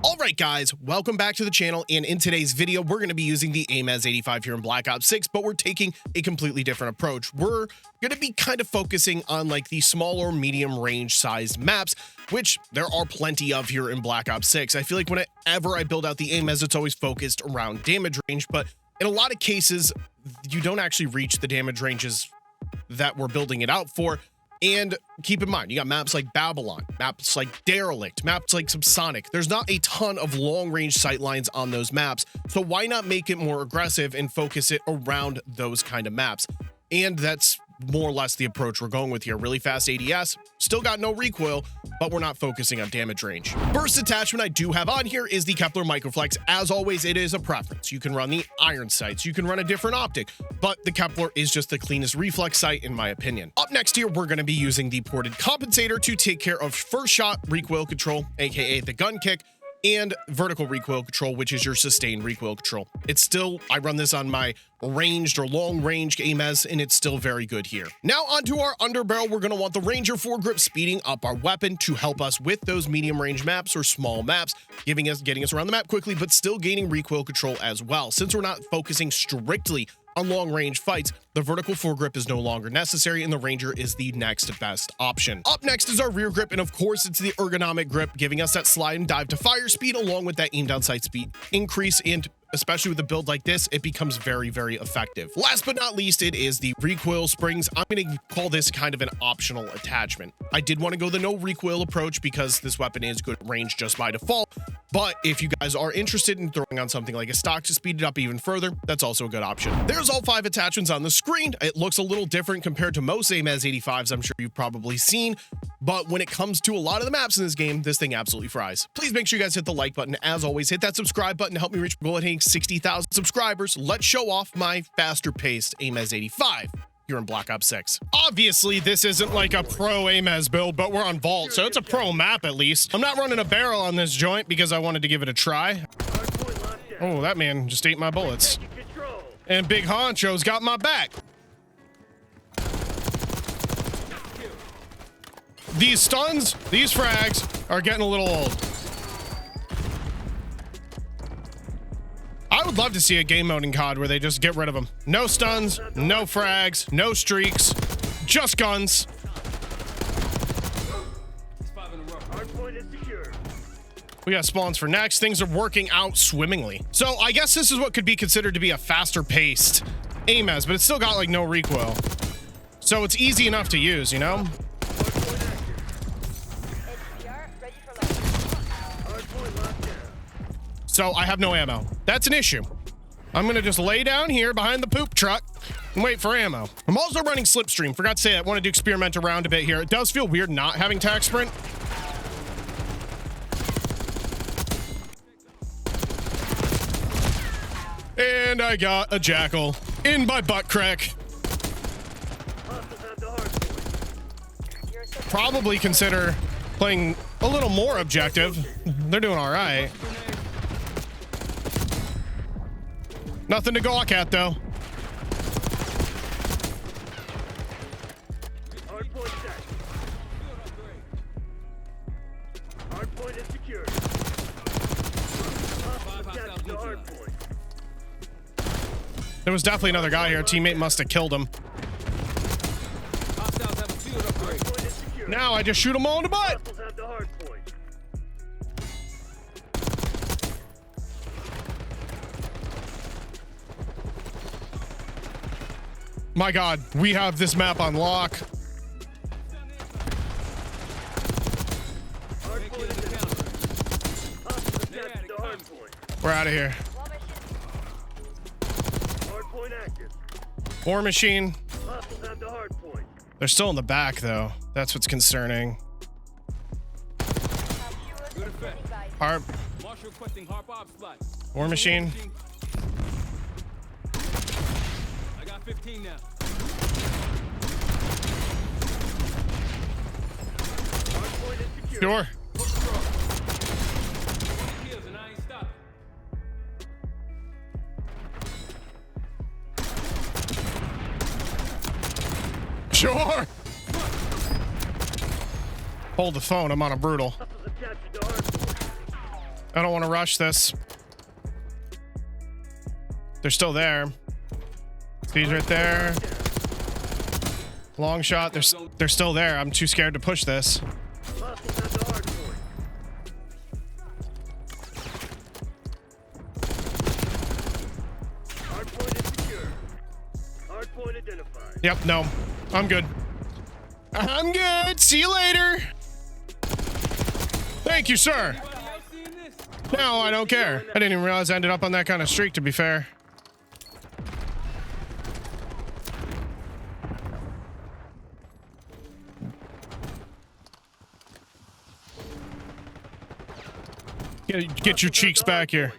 All right, guys, welcome back to the channel. And in today's video, we're going to be using the Ames 85 here in Black Ops 6, but we're taking a completely different approach. We're going to be kind of focusing on like the smaller, medium range sized maps, which there are plenty of here in Black Ops 6. I feel like whenever I build out the Ames, it's always focused around damage range, but in a lot of cases, you don't actually reach the damage ranges that we're building it out for. And keep in mind, you got maps like Babylon, maps like Derelict, maps like Subsonic. There's not a ton of long-range sightlines on those maps, so why not make it more aggressive and focus it around those kind of maps? And that's more or less the approach we're going with here. Really fast ADS, still got no recoil, but we're not focusing on damage range. First attachment I do have on here is the Kepler Microflex. As always, it is a preference. You can run the iron sights, you can run a different optic, but the Kepler is just the cleanest reflex sight in my opinion. Up next here, we're going to be using the ported compensator to take care of first shot recoil control, aka the gun kick, and vertical recoil control, which is your sustained recoil control. It's still, I run this on my ranged or long range Ames, and it's still very good here. Now onto our underbarrel, we're gonna want the Ranger foregrip speeding up our weapon to help us with those medium range maps or small maps, getting us around the map quickly, but still gaining recoil control as well. Since we're not focusing strictly on long range fights, the vertical foregrip is no longer necessary and the Ranger is the next best option. Up next is our rear grip, and of course it's the ergonomic grip, giving us that slide and dive to fire speed along with that aim down sight speed increase, and especially with a build like this, it becomes very, very effective. Last but not least, it is the recoil springs. I'm gonna call this kind of an optional attachment. I did want to go the no recoil approach because this weapon is good at range just by default, but if you guys are interested in throwing on something like a stock to speed it up even further, that's also a good option. There's all 5 attachments on the screen. It looks a little different compared to most Ames 85s I'm sure you've probably seen, but when it comes to a lot of the maps in this game, this thing absolutely fries. Please make sure you guys hit the like button. As always, hit that subscribe button to help me reach my goal at hitting 60,000 subscribers. Let's show off my faster paced Ames 85 here in Black Ops 6. Obviously, this isn't like a pro Ames build, but we're on Vault, so it's a pro map at least. I'm not running a barrel on this joint because I wanted to give it a try. Oh, that man just ate my bullets. And Big Honcho's got my back. These stuns, these frags are getting a little old. I would love to see a game mode in COD where they just get rid of them. No stuns, no frags, no streaks, just guns. We got spawns for next. Things are working out swimmingly. So I guess this is what could be considered to be a faster paced Ames, but it's still got like no recoil. So it's easy enough to use, you know? So I have no ammo. That's an issue. I'm gonna just lay down here behind the poop truck and wait for ammo. I'm also running Slipstream. Forgot to say I wanted to experiment around a bit here. It does feel weird not having tac sprint. And I got a jackal in my butt crack. Probably consider playing a little more objective. They're doing all right. Nothing to gawk at, though. Hardpoint is secured. There was definitely another guy here. A teammate must have killed him. Now I just shoot them all in the butt. My God, we have this map on lock. We're out of here. War machine. They're still in the back, though. That's what's concerning. Harp. War machine. I got 15 now. Sure. Sure. Hold the phone. I'm on a brutal. I don't want to rush this. They're still there. He's right there. Long shot. They're still there. I'm too scared to push this. Yep, no. I'm good. I'm good. See you later. Thank you, sir. No, I don't care. I didn't even realize I ended up on that kind of streak, to be fair. Get your cheeks back here.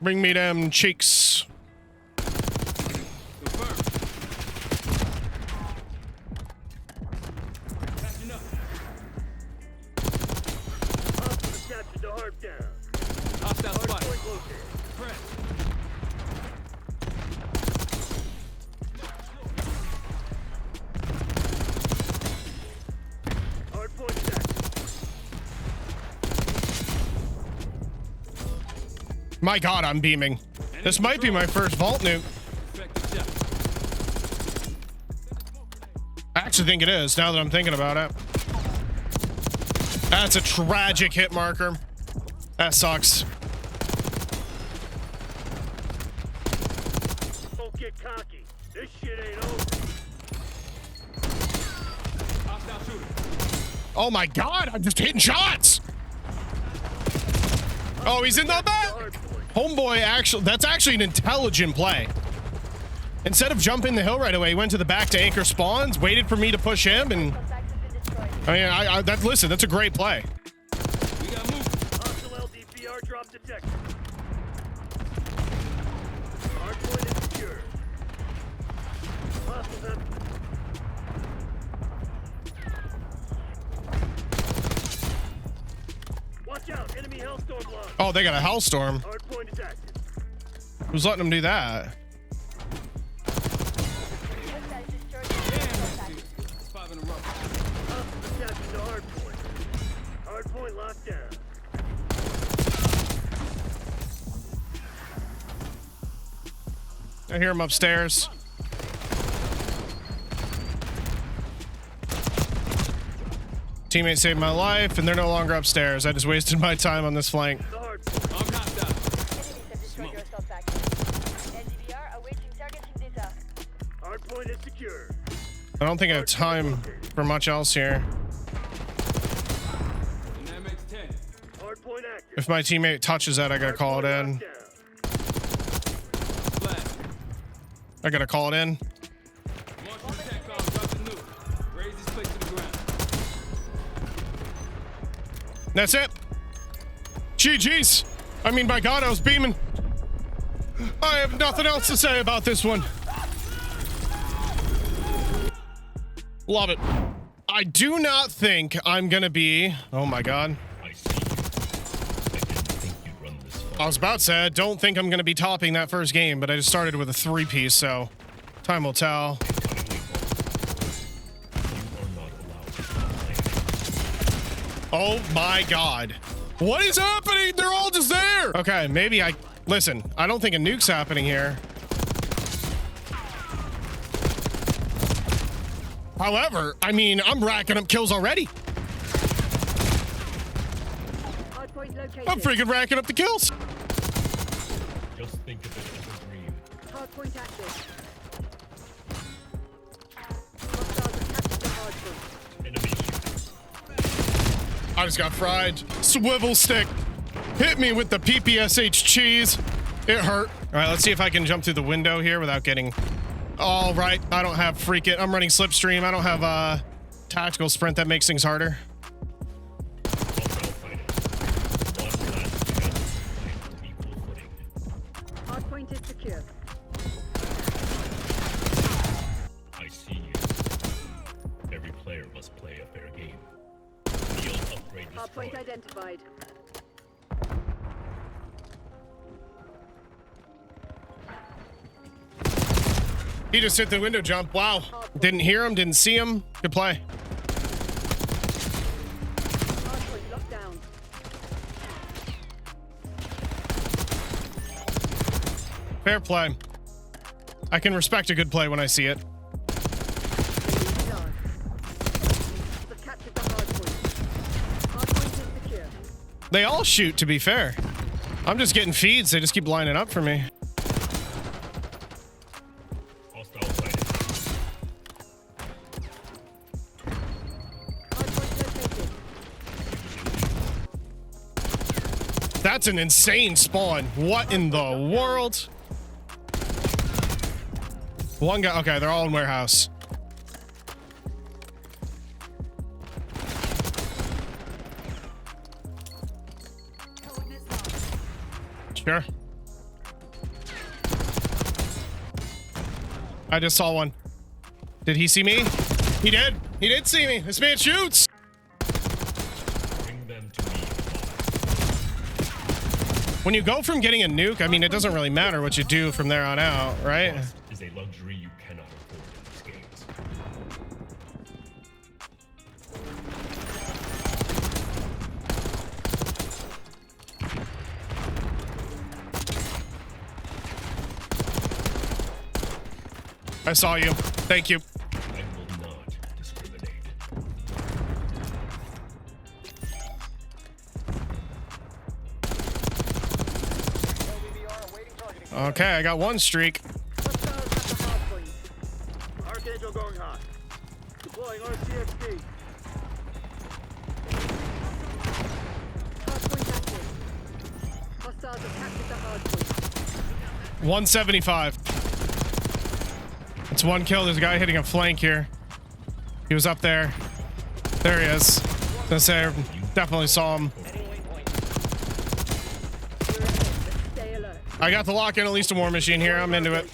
Bring me them cheeks. My God, I'm beaming. This might be my first vault nuke. I actually think it is, now that I'm thinking about it. That's a tragic hit marker. That sucks. Don't get cocky. This shit ain't over. Oh my God, I'm just hitting shots. Oh, he's in the back. Homeboy, actually, that's actually an intelligent play. Instead of jumping the hill right away, he went to the back to anchor spawns, waited for me to push him, and I mean, listen, that's a great play. We got moved. Hostile LDPR drop detected. Hardpoint is secure. Hostiles have... Watch out, enemy hellstorm line. Oh, they got a hellstorm. Hardpoint is active. Who's letting them do that? Hardpoint locked down. I hear him upstairs. Teammate saved my life, and they're no longer upstairs. I just wasted my time on this flank. Hardpoint is secure. I don't think I have time for much else here. Hardpoint active. If my teammate touches that, I gotta call it in. I gotta call it in. That's it. GG's. I mean, by God, I was beaming. I have nothing else to say about this one. Love it. I do not think I'm gonna be... Oh my God. I was about to say, I don't think I'm gonna be topping that first game, but I just started with a 3-piece, so time will tell. Oh my God. What is happening? They're all just there. Okay, maybe listen, I don't think a nuke's happening here. However, I mean, I'm racking up kills already. I'm freaking racking up the kills. Just think of it as a dream. Hardpoint active. Hostiles have captured the hardpoint. Enemy I just got fried. Swivel stick. Hit me with the PPSH cheese. It hurt. All right, let's see if I can jump through the window here without getting... All right, I don't have freaking... I'm running slipstream. I don't have tactical sprint. That makes things harder. Hardpoint is secure. I see you. Every player must play a fair game. Field upgrade Hardpoint destroyed. identified. He just hit the window jump. Wow. Didn't hear him, didn't see him. Good play. Fair play. I can respect a good play when I see it. Done. We've captured the hard point. Hard point is secure. They all shoot, to be fair. I'm just getting feeds. They just keep lining up for me. Hostile sighted. Hard point located. That's an insane spawn. What in the world? One guy. Okay, they're all in warehouse. Sure. I just saw one. Did he see me? He did. He did see me. This man shoots. Bring them to me. When you go from getting a nuke, I mean, it doesn't really matter what you do from there on out, right? Is a luxury you cannot afford in these games. I saw you. Thank you. I will not discriminate. Okay, I got one streak. Hostiles at the hard point. Archangel going hot. Deploying RCXD. Hard point active. Hostiles have captured the hard point. 175. It's one kill. There's a guy hitting a flank here. He was up there. There he is. Gonna say, I definitely saw him. You're ahead, but stay alert. I got to lock in at least a war machine here. I'm into it.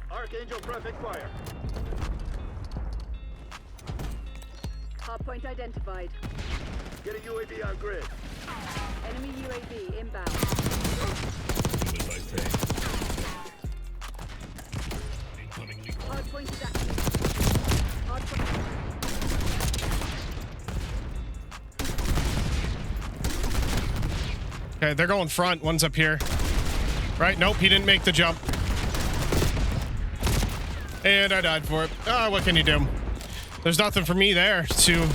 Archangel prefix fire. Hard point identified. Get a UAV on grid. Enemy UAV inbound. Do as I say. Incoming lethal. Hard point is active. Hard point. Okay, they're going front. One's up here. Right? Nope, he didn't make the jump. And I died for it. Ah, what can you do? There's nothing for me there to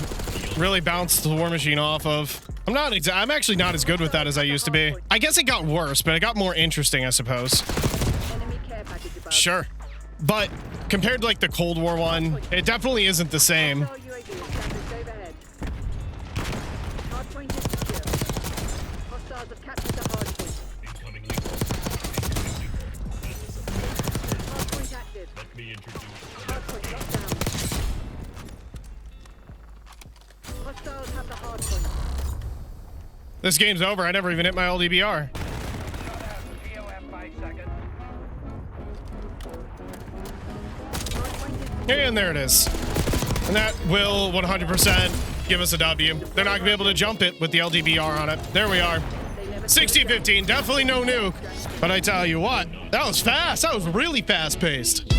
really bounce the war machine off of. I'm actually not as good with that as I used to be. I guess it got worse, but it got more interesting, I suppose. Enemy care package above. Sure. But compared to like the Cold War one, it definitely isn't the same. Hostile UAV established overhead. Hard point is secure. Hostiles have captured the hard point. Incoming lethal. Incoming lethal. That was a Hard point active. Let me introduce Hard point locked down. Hostiles have the hard point. This game's over. I never even hit my LDBR. Hard point is And there it is. And that will 100% give us a W. They're not going to be able to jump it with the LDBR on it. There we are. 60-15. Definitely no nuke. But I tell you what, that was fast. That was really fast-paced.